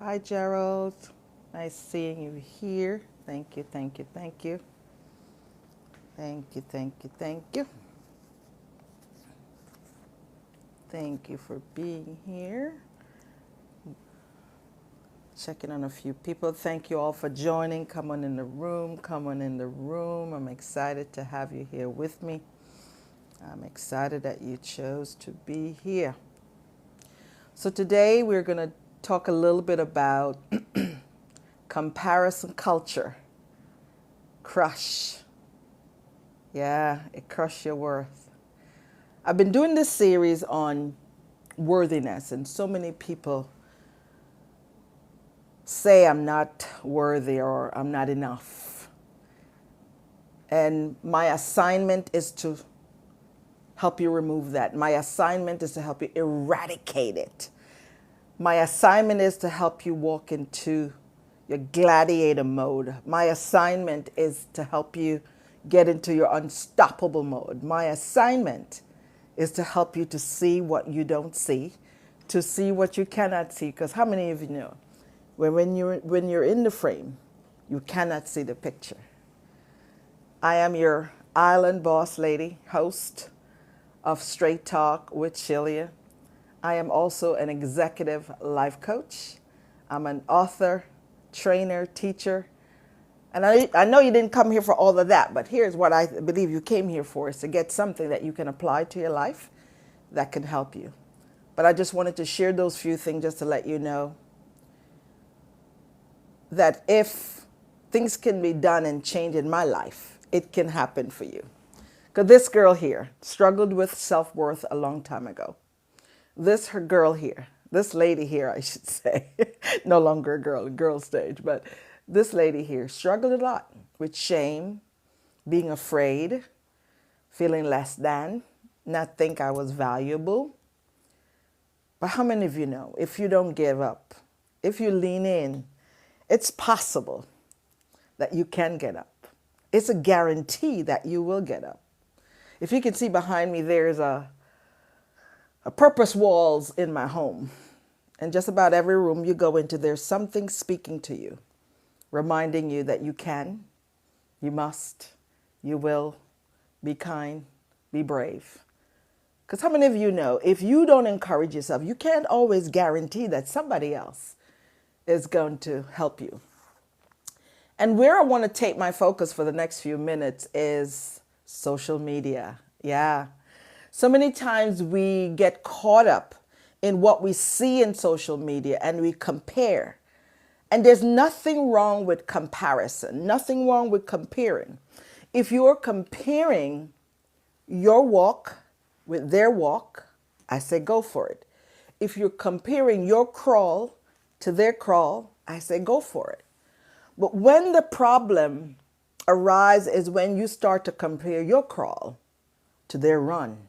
Hi, Gerald. Nice seeing you here. Thank you, thank you, thank you. Thank you, thank you, thank you. Thank you for being here. Checking on a few people. Thank you all for joining. Come on in the room. Come on in the room. I'm excited to have you here with me. I'm excited that you chose to be here. So, today we're going to talk a little bit about comparison culture. Crush. Yeah, it crushed your worth. I've been doing this series on worthiness, and so many people say I'm not worthy or I'm not enough. And my assignment is to help you remove that. My assignment is to help you eradicate it. My assignment is to help you walk into your gladiator mode. My assignment is to help you get into your unstoppable mode. My assignment is to help you to see what you don't see, to see what you cannot see. Because how many of you know when you're in the frame, you cannot see the picture? I am your island boss lady, host of Straight Talk with Shelia. I am also an executive life coach. I'm an author, trainer, teacher. And I know you didn't come here for all of that, but here's what I believe you came here for, is to get something that you can apply to your life that can help you. But I just wanted to share those few things just to let you know that if things can be done and change in my life, it can happen for you. Because this girl here struggled with self-worth a long time ago. Her girl here, this lady here, I should say, no longer a girl stage, but this lady here struggled a lot with shame, being afraid, feeling less than, not think I was valuable. But how many of you know, if you don't give up, if you lean in, it's possible that you can get up. It's a guarantee that you will get up. If you can see behind me, there's a purpose walls in my home. And just about every room you go into, there's something speaking to you, reminding you that you can, you must, you will, be kind, be brave. Because how many of you know, if you don't encourage yourself, you can't always guarantee that somebody else is going to help you. And where I want to take my focus for the next few minutes is social media. Yeah. So many times we get caught up in what we see in social media and we compare. And there's nothing wrong with comparison, nothing wrong with comparing. If you're comparing your walk with their walk, I say go for it. If you're comparing your crawl to their crawl, I say go for it. But when the problem arises is when you start to compare your crawl to their run.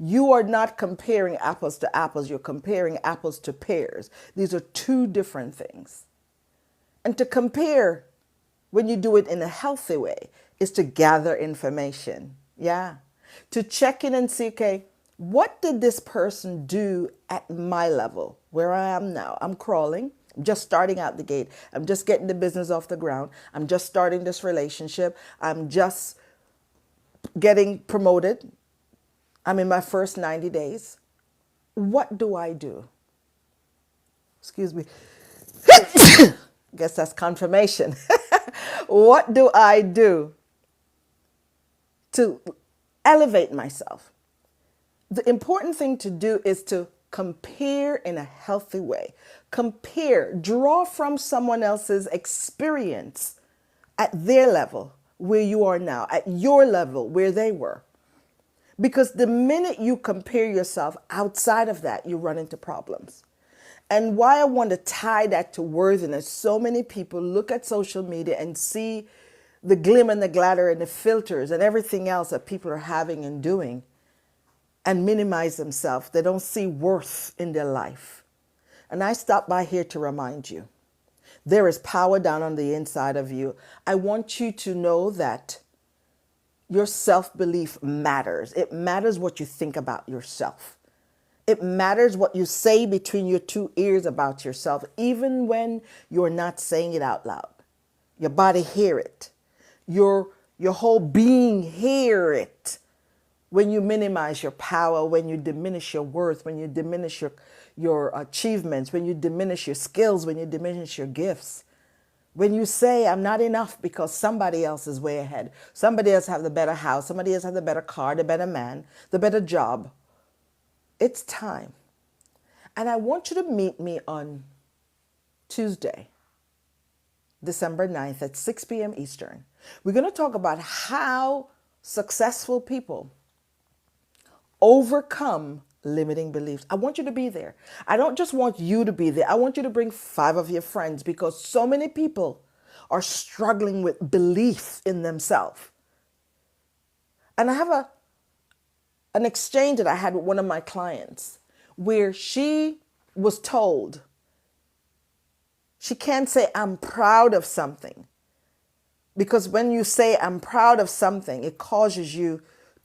You are not comparing apples to apples, you're comparing apples to pears. These are two different things. And to compare, when you do it in a healthy way, is to gather information. Yeah. To check in and see, okay, what did this person do at my level, where I am now? I'm crawling. I'm just starting out the gate. I'm just getting the business off the ground. I'm just starting this relationship. I'm just getting promoted. I'm in my first 90 days. What do I do? Excuse me. Guess that's confirmation. What do I do to elevate myself? The important thing to do is to compare in a healthy way. Compare, draw from someone else's experience at their level, where you are now, at your level, where they were. Because the minute you compare yourself outside of that, you run into problems. And why I want to tie that to worthiness, so many people look at social media and see the glim and the glitter and the filters and everything else that people are having and doing and minimize themselves. They don't see worth in their life. And I stop by here to remind you, there is power down on the inside of you. I want you to know that your self-belief matters. It matters what you think about yourself. It matters what you say between your two ears about yourself, even when you're not saying it out loud. Your body hear it. Your whole being hear it. When you minimize your power, when you diminish your worth, when you diminish your achievements, when you diminish your skills, when you diminish your gifts. When you say, I'm not enough because somebody else is way ahead. Somebody else have the better house. Somebody else have the better car, the better man, the better job. It's time. And I want you to meet me on Tuesday, December 9th at 6 p.m. Eastern. We're going to talk about how successful people overcome limiting beliefs. I want you to be there. I don't just want you to be there. I want you to bring 5 of your friends because so many people are struggling with belief in themselves. And I have an exchange that I had with one of my clients where she was told she can't say, I'm proud of something. Because when you say, I'm proud of something, it causes you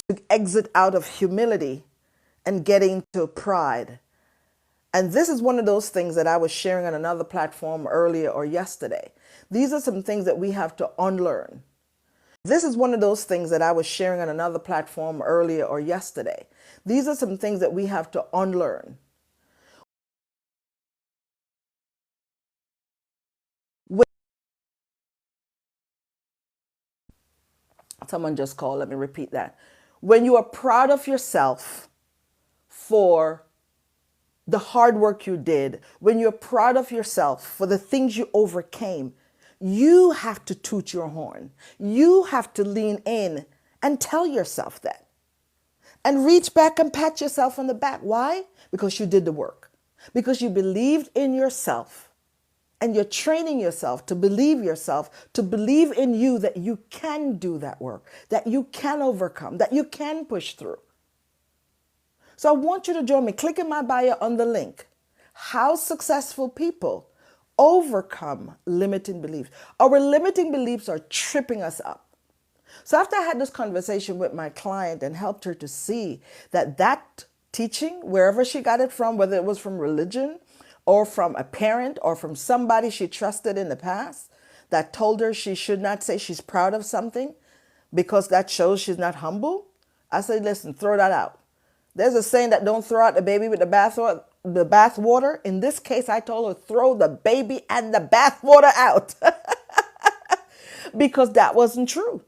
to exit out of humility and get into pride. And this is one of those things that I was sharing on another platform earlier or yesterday. These are some things that we have to unlearn. This is one of those things that I was sharing on another platform earlier or yesterday. These are some things that we have to unlearn. Someone just called, let me repeat that. When you are proud of yourself for the hard work you did, when you're proud of yourself for the things you overcame, you have to toot your horn. You have to lean in and tell yourself that. And reach back and pat yourself on the back. Why? Because you did the work. Because you believed in yourself. And you're training yourself, to believe in you that you can do that work, that you can overcome, that you can push through. So I want you to join me. Click in my bio on the link. How successful people overcome limiting beliefs. Our limiting beliefs are tripping us up. So after I had this conversation with my client and helped her to see that teaching, wherever she got it from, whether it was from religion or from a parent or from somebody she trusted in the past that told her she should not say she's proud of something because that shows she's not humble, I said, listen, throw that out. There's a saying that don't throw out the baby with the bath water. In this case, I told her, throw the baby and the bath water out because that wasn't true.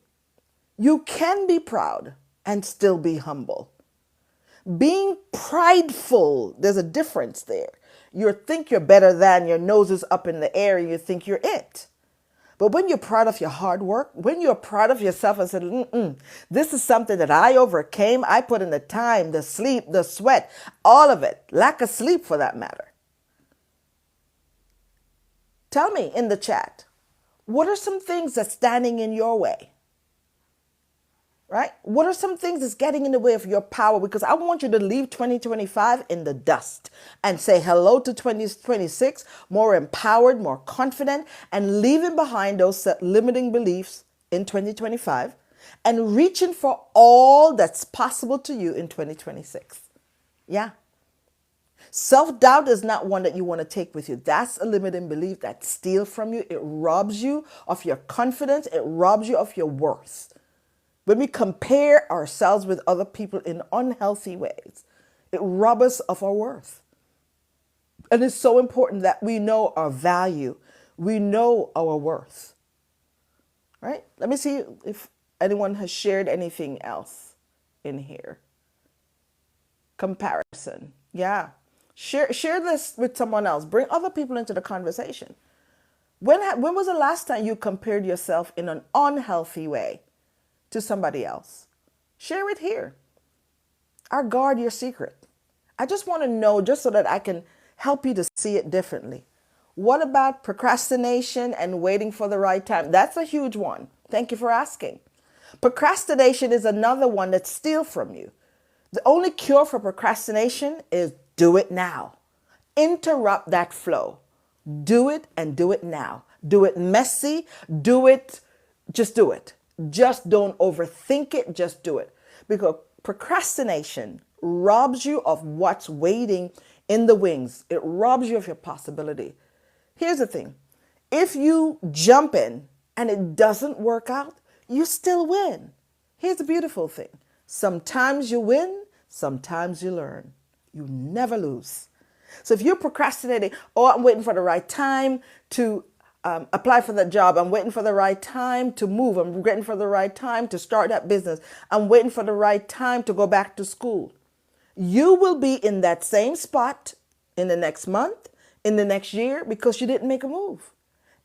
You can be proud and still be humble. Being prideful, there's a difference there. You think you're better than, your nose is up in the air, and you think you're it. But when you're proud of your hard work, when you're proud of yourself and said, this is something that I overcame, I put in the time, the sleep, the sweat, all of it, lack of sleep for that matter. Tell me in the chat, what are some things that's standing in your way? Right? What are some things that's getting in the way of your power? Because I want you to leave 2025 in the dust and say hello to 2026, more empowered, more confident, and leaving behind those limiting beliefs in 2025 and reaching for all that's possible to you in 2026. Yeah. Self-doubt is not one that you want to take with you. That's a limiting belief that steals from you. It robs you of your confidence. It robs you of your worth. When we compare ourselves with other people in unhealthy ways, it robs us of our worth. And it's so important that we know our value. We know our worth. Right? Let me see if anyone has shared anything else in here. Comparison. Yeah. Share this with someone else. Bring other people into the conversation. When was the last time you compared yourself in an unhealthy way to somebody else? Share it here. Or guard your secret. I just want to know, just so that I can help you to see it differently. What about procrastination and waiting for the right time? That's a huge one. Thank you for asking. Procrastination is another one that steals from you. The only cure for procrastination is do it now. Interrupt that flow. Do it and do it now. Do it messy. Just do it. Just don't overthink it. Just do it. Because procrastination robs you of what's waiting in the wings. It robs you of your possibility. Here's the thing. If you jump in and it doesn't work out, you still win. Here's the beautiful thing. Sometimes you win, sometimes you learn. You never lose. So if you're procrastinating, oh, I'm waiting for the right time to apply for that job. I'm waiting for the right time to move. I'm waiting for the right time to start that business. I'm waiting for the right time to go back to school. You will be in that same spot in the next month, in the next year, because you didn't make a move.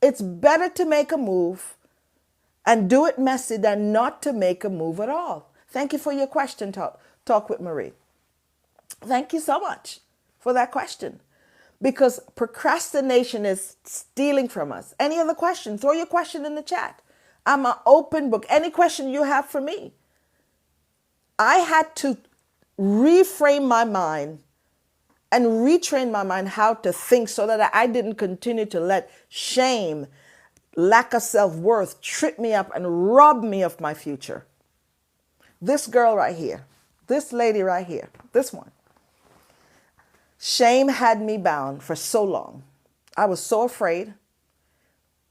It's better to make a move and do it messy than not to make a move at all. Thank you for your question, Talk with Marie. Thank you so much for that question. Because procrastination is stealing from us. Any other question? Throw your question in the chat. I'm an open book. Any question you have for me? I had to reframe my mind and retrain my mind how to think so that I didn't continue to let shame, lack of self-worth trip me up and rob me of my future. This girl right here, this lady right here, this one. Shame had me bound for so long. I was so afraid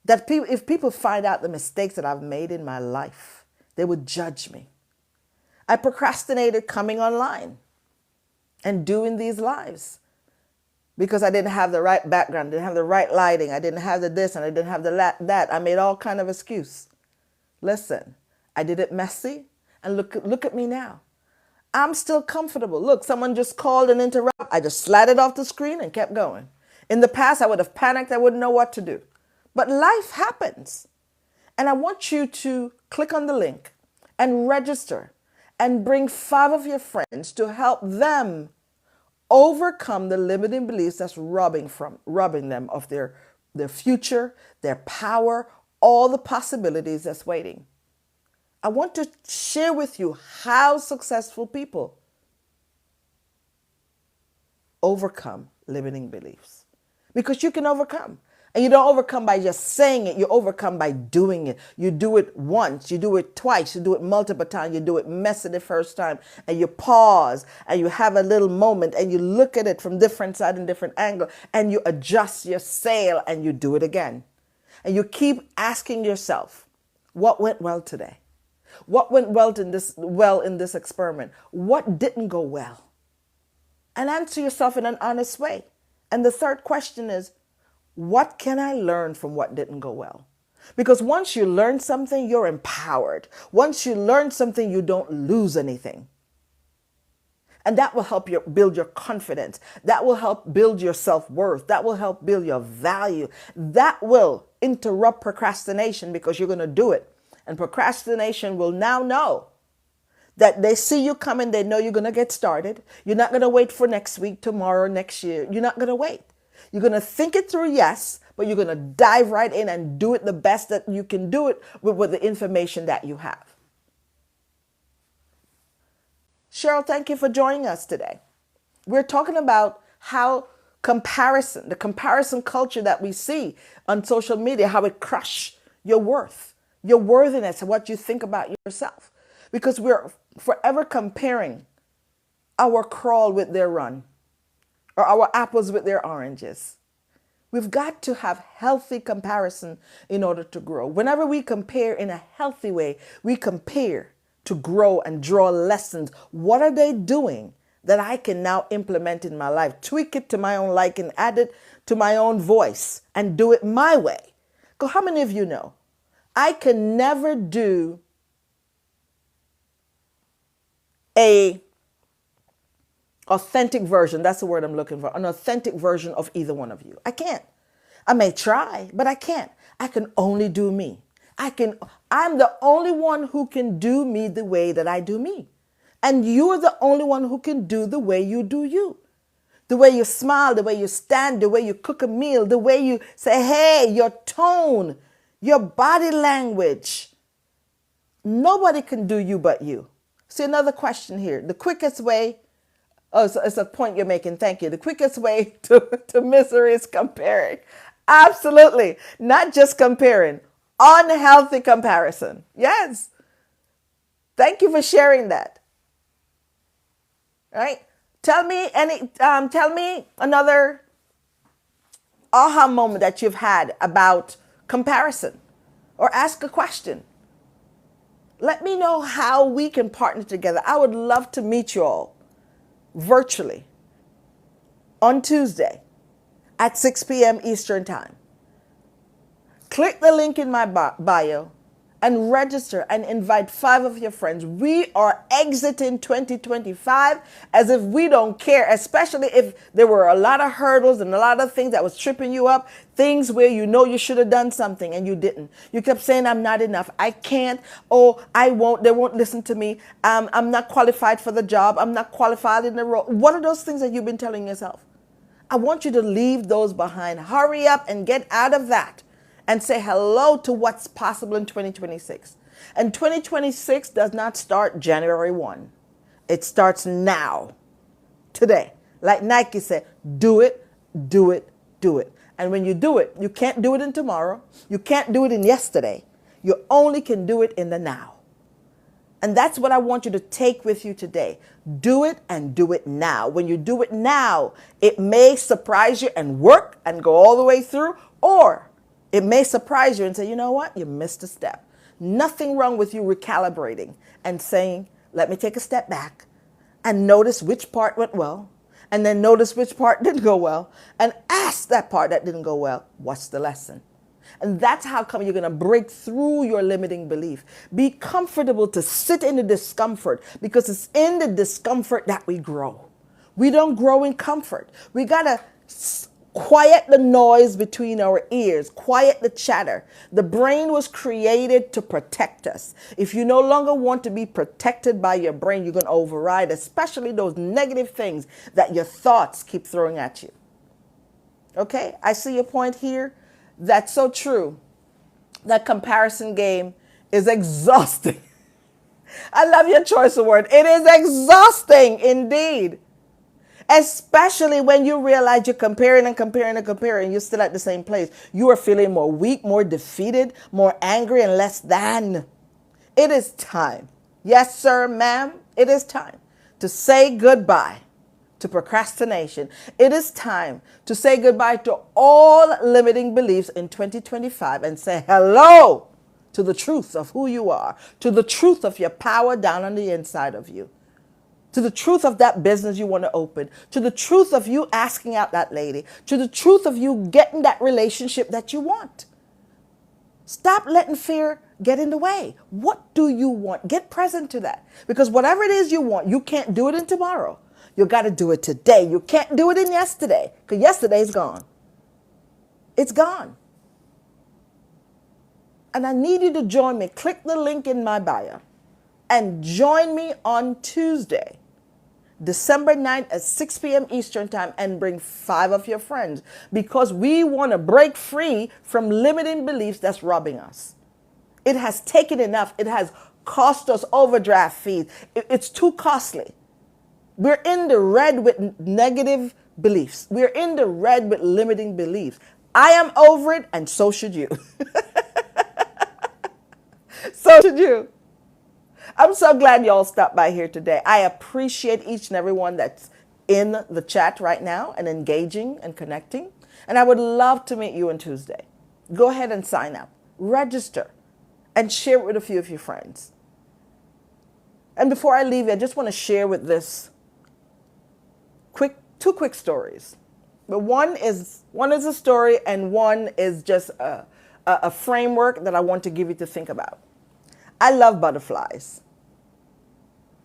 that if people find out the mistakes that I've made in my life, they would judge me. I procrastinated coming online and doing these lives because I didn't have the right background, didn't have the right lighting, I didn't have the this and I didn't have the that. I made all kind of excuse. Listen, I did it messy, and look at me now. I'm still comfortable. Look, someone just called and interrupted. I just slid off the screen and kept going. In the past, I would have panicked. I wouldn't know what to do. But life happens. And I want you to click on the link and register and bring 5 of your friends to help them overcome the limiting beliefs that's robbing them of their future, their power, all the possibilities that's waiting. I want to share with you how successful people overcome limiting beliefs. Because you can overcome. And you don't overcome by just saying it. You overcome by doing it. You do it once. You do it twice. You do it multiple times. You do it messy the first time. And you pause and you have a little moment and you look at it from different side and different angle and you adjust your sail and you do it again. And you keep asking yourself, what went well today? What went well in this experiment? What didn't go well? And answer yourself in an honest way. And the third question is, what can I learn from what didn't go well? Because once you learn something, you're empowered. Once you learn something, you don't lose anything. And that will help you build your confidence. That will help build your self-worth. That will help build your value. That will interrupt procrastination because you're going to do it. And procrastination will now know that they see you coming. They know you're going to get started. You're not going to wait for next week, tomorrow, next year. You're not going to wait. You're going to think it through, yes, but you're going to dive right in and do it the best that you can do it with the information that you have. Cheryl, thank you for joining us today. We're talking about how the comparison culture that we see on social media, how it crushes your worth, your worthiness, and what you think about yourself. Because we're forever comparing our crawl with their run or our apples with their oranges. We've got to have healthy comparison in order to grow. Whenever we compare in a healthy way, we compare to grow and draw lessons. What are they doing that I can now implement in my life? Tweak it to my own liking, add it to my own voice, and do it my way. Because how many of you know I can never do a authentic version, that's the word I'm looking for, an authentic version of either one of you. I can't. I may try, but I can't. I can only do me. I'm the only one who can do me the way that I do me. And you're the only one who can do the way you do you. The way you smile, the way you stand, the way you cook a meal, the way you say, hey, your tone, your body language. Nobody can do you but you. See, another question here. The quickest way, it's a point you're making, thank you. The quickest way to misery is comparing. Absolutely. Not just comparing. Unhealthy comparison. Yes. Thank you for sharing that. right? Tell me another aha moment that you've had about comparison, or ask a question. Let me know how we can partner together. I would love to meet you all virtually on Tuesday at 6 p.m. Eastern Time. Click the link in my bio and register and invite 5 of your friends. We are exiting 2025 as if we don't care, especially if there were a lot of hurdles and a lot of things that was tripping you up, things where you know you should have done something and you didn't. You kept saying, I'm not enough. I can't. Oh, I won't. They won't listen to me. I'm not qualified for the job. I'm not qualified in the role. What are those things that you've been telling yourself? I want you to leave those behind. Hurry up and get out of that and say hello to what's possible in 2026. And 2026 does not start January 1. It starts now, today. Like Nike said, do it, do it, do it. And when you do it, you can't do it in tomorrow. You can't do it in yesterday. You only can do it in the now. And that's what I want you to take with you today. Do it and do it now. When you do it now, it may surprise you and work and go all the way through, or it may surprise you and say, you know what? You missed a step. Nothing wrong with you recalibrating and saying, let me take a step back and notice which part went well, and then notice which part didn't go well, and ask that part that didn't go well, what's the lesson? And that's how come you're going to break through your limiting belief. Be comfortable to sit in the discomfort, because it's in the discomfort that we grow. We don't grow in comfort. We got to quiet the noise between our ears, quiet the chatter. The brain was created to protect us. If you no longer want to be protected by your brain, you're going to override, especially those negative things that your thoughts keep throwing at you. Okay, I see your point here. That's so true. That comparison game is exhausting. I love your choice of word. It is exhausting indeed. Especially when you realize you're comparing and comparing and comparing, you're still at the same place. You are feeling more weak, more defeated, more angry, and less than. It is time. Yes, sir, ma'am. It is time to say goodbye to procrastination. It is time to say goodbye to all limiting beliefs in 2025 and say hello to the truth of who you are, to the truth of your power down on the inside of you, to the truth of that business you want to open, to the truth of you asking out that lady, to the truth of you getting that relationship that you want. Stop letting fear get in the way. What do you want? Get present to that. Because whatever it is you want, you can't do it in tomorrow. You got to do it today. You can't do it in yesterday, because yesterday's gone. It's gone. And I need you to join me. Click the link in my bio and join me on Tuesday, December 9th at 6 p.m. Eastern Time, and bring 5 of your friends, because we want to break free from limiting beliefs that's robbing us. It has taken enough. It has cost us overdraft fees. It's too costly. We're in the red with negative beliefs. We're in the red with limiting beliefs. I am over it, and so should you. So should you. I'm so glad y'all stopped by here today. I appreciate each and every one that's in the chat right now and engaging and connecting. And I would love to meet you on Tuesday. Go ahead and sign up, register, and share it with a few of your friends. And before I leave you, I just want to share with this two quick stories. But one is a story, and one is just a framework that I want to give you to think about. I love butterflies.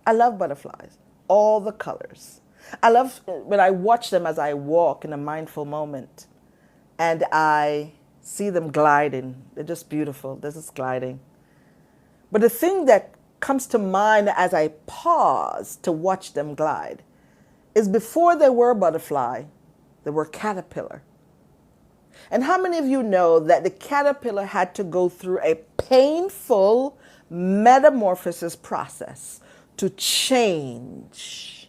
I love butterflies, all the colors. I love when I watch them as I walk in a mindful moment, and I see them gliding. They're just beautiful. They're just gliding. But the thing that comes to mind as I pause to watch them glide is, before they were butterfly, they were caterpillar. And how many of you know that the caterpillar had to go through a painful metamorphosis process to change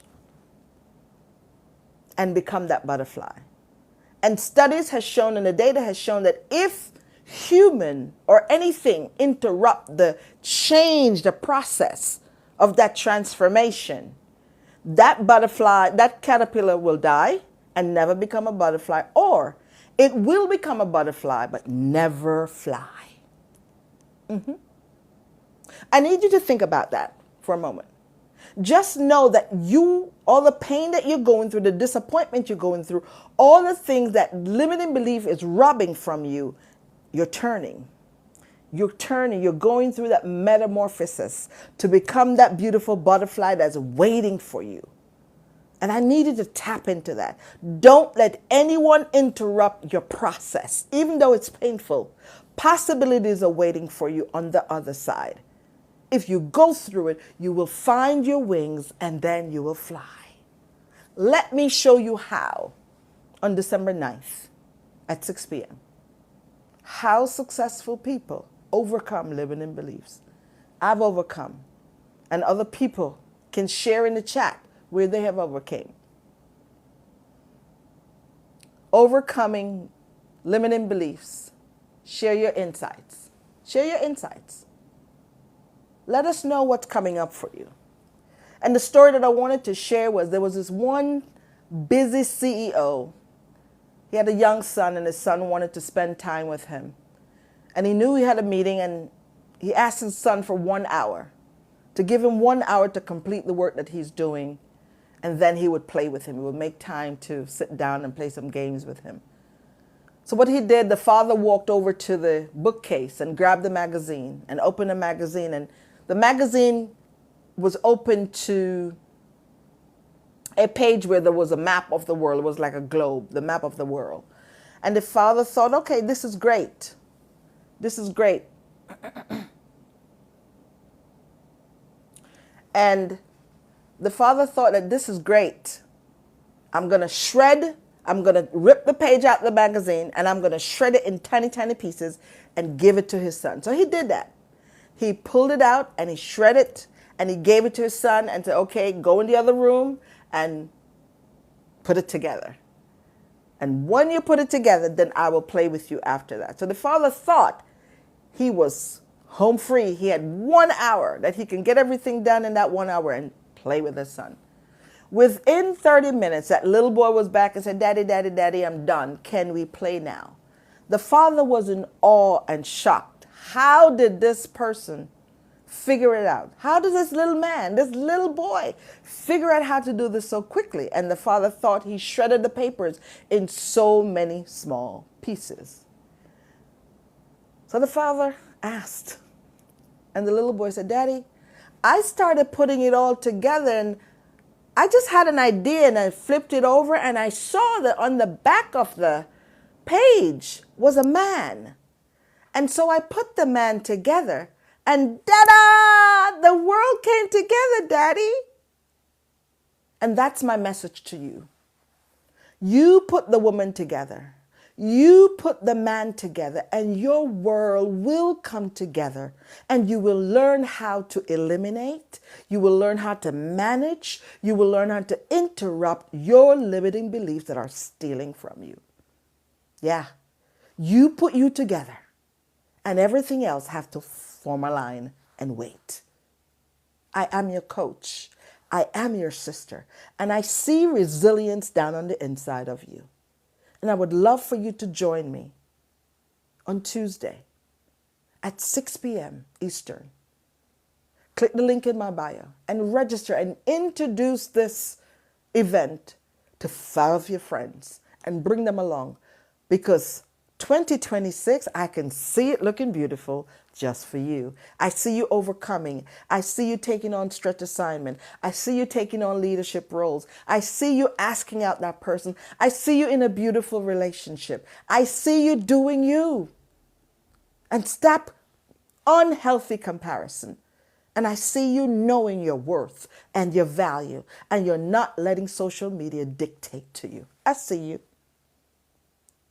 and become that butterfly? And studies has shown, and the data has shown, that if human or anything interrupt the change, the process of that transformation, that butterfly, that caterpillar will die and never become a butterfly, or it will become a butterfly but never fly. I need you to think about that for a moment. Just know that all the pain that you're going through, the disappointment you're going through, all the things that limiting belief is robbing from you, you're turning. You're turning, you're going through that metamorphosis to become that beautiful butterfly that's waiting for you. And I need you to tap into that. Don't let anyone interrupt your process, even though it's painful. Possibilities are waiting for you on the other side. If you go through it, you will find your wings and then you will fly. Let me show you how on December 9th at 6 p.m. How successful people overcome limiting beliefs. I've overcome, and other people can share in the chat where they have overcame. Overcoming limiting beliefs. Share your insights. Share your insights. Let us know what's coming up for you. And the story that I wanted to share was there was this one busy CEO. He had a young son, and his son wanted to spend time with him. And he knew he had a meeting, and he asked his son for 1 hour, to give him 1 hour to complete the work that he's doing. And then he would play with him. He would make time to sit down and play some games with him. So what he did, the father walked over to the bookcase and grabbed the magazine and opened the magazine. And the magazine was open to a page where there was a map of the world. It was like a globe, the map of the world. And the father thought, okay, this is great. This is great. And the father thought that this is great. I'm going to rip the page out of the magazine, and I'm going to shred it in tiny, tiny pieces and give it to his son. So he did that. He pulled it out and he shredded it and he gave it to his son and said, okay, go in the other room and put it together. And when you put it together, then I will play with you after that. So the father thought he was home free. He had 1 hour that he can get everything done in that 1 hour and play with his son. Within 30 minutes, that little boy was back and said, Daddy, Daddy, Daddy, I'm done. Can we play now? The father was in awe and shocked. How did this person figure it out? How does this little man, this little boy, figure out how to do this so quickly? And the father thought he shredded the papers in so many small pieces. So the father asked, and the little boy said, Daddy, I started putting it all together, and I just had an idea, and I flipped it over, and I saw that on the back of the page was a man. And so I put the man together, and da-da! The world came together, Daddy. And that's my message to you. You put the woman together. You put the man together, and your world will come together, and you will learn how to eliminate. You will learn how to manage. You will learn how to interrupt your limiting beliefs that are stealing from you. Yeah, you put you together, and everything else has to form a line and wait. I am your coach. I am your sister, and I see resilience down on the inside of you. And I would love for you to join me on Tuesday at 6 p.m. Eastern. Click the link in my bio and register and introduce this event to 5 of your friends and bring them along, because 2026, I can see it looking beautiful just for you. I see you overcoming. I see you taking on stretch assignment. I see you taking on leadership roles. I see you asking out that person. I see you in a beautiful relationship. I see you doing you. And stop unhealthy comparison. And I see you knowing your worth and your value, and you're not letting social media dictate to you. I see you.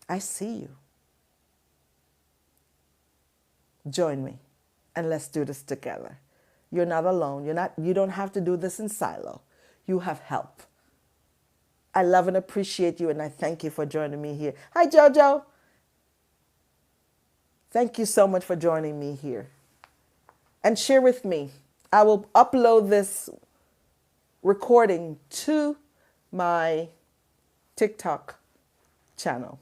I see you. Join me and let's do this together. You're not alone. You don't have to do this in silo. You have help. I love and appreciate you, and I thank you for joining me here. Hi, Jojo. Thank you so much for joining me here. And share with me. I will upload this recording to my TikTok channel.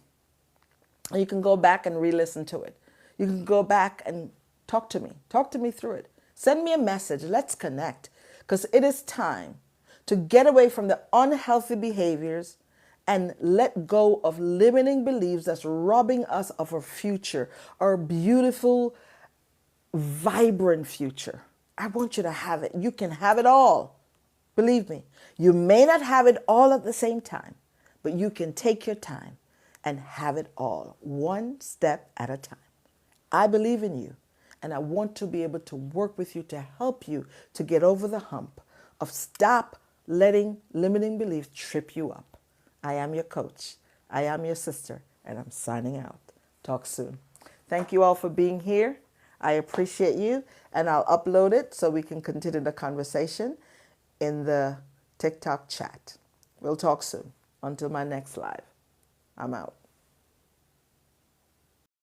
And you can go back and re-listen to it. You can go back and talk to me. Talk to me through it. Send me a message. Let's connect. Because it is time to get away from the unhealthy behaviors and let go of limiting beliefs that's robbing us of our future, our beautiful, vibrant future. I want you to have it. You can have it all. Believe me, you may not have it all at the same time, but you can take your time and have it all, one step at a time. I believe in you, and I want to be able to work with you to help you to get over the hump of stop letting limiting beliefs trip you up. I am your coach. I am your sister, and I'm signing out. Talk soon. Thank you all for being here. I appreciate you, and I'll upload it so we can continue the conversation in the TikTok chat. We'll talk soon. Until my next live, I'm out.